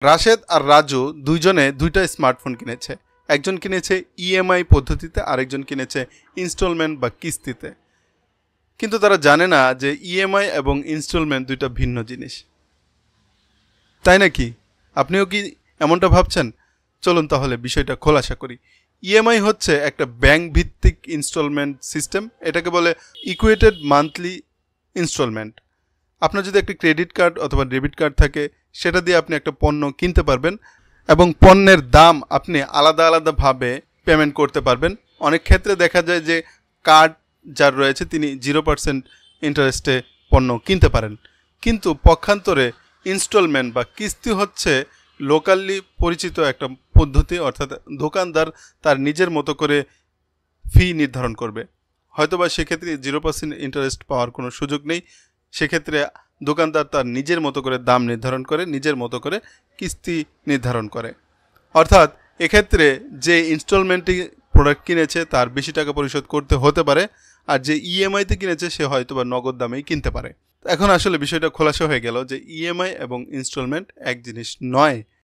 রাশেদ আর রাজু দুইজনে দুইটা স্মার্টফোন কিনেছে। একজন কিনেছে ইএমআই পদ্ধতিতে, আরেকজন কিনেছে ইনস্টলমেন্ট বা কিস্তিতে। কিন্তু তারা জানে না যে ইএমআই এবং ইনস্টলমেন্ট দুইটা ভিন্ন জিনিস। তাই নাকি? আপনিও কি এমনটা ভাবছেন? চলুন তাহলে বিষয়টা খোলাসা করি। ইএমআই হচ্ছে একটা ব্যাংক ভিত্তিক ইনস্টলমেন্ট সিস্টেম। এটাকে বলে ইকুয়েটেড মান্থলি ইনস্টলমেন্ট। আপনার যদি একটা ক্রেডিট কার্ড অথবা ডেবিট কার্ড থাকে, সেটা দিয়ে আপনি একটা পণ্য কিনতে পারবেন এবং পণ্যের দাম আপনি আলাদা আলাদাভাবে পেমেন্ট করতে পারবেন। অনেক ক্ষেত্রে দেখা যায় যে কার্ড যার রয়েছে তিনি 0% ইন্টারেস্টে পণ্য কিনতে পারেন। কিন্তু পক্ষান্তরে ইনস্টলমেন্ট বা কিস্তি হচ্ছে লোকালি পরিচিত একটা পদ্ধতি, অর্থাৎ দোকানদার তার নিজের মতো করে ফি নির্ধারণ করবে। হয়তোবা সেক্ষেত্রে 0% ইন্টারেস্ট পাওয়ার কোনো সুযোগ নেই। সেক্ষেত্রে দোকানদার তার নিজের মতো করে দাম নির্ধারণ করে, নিজের মতো করে কিস্তি নির্ধারণ করে। অর্থাৎ এক্ষেত্রে যে ইনস্টলমেন্টে প্রোডাক্ট কিনেছে তার বেশি টাকা পরিশোধ করতে হতে পারে, আর যে ইএমআইতে কিনেছে সে হয়তোবা নগদ দামেই কিনতে পারে। এখন আসলে বিষয়টা খোলাসা হয়ে গেল যে ইএমআই এবং ইনস্টলমেন্ট এক জিনিস নয়।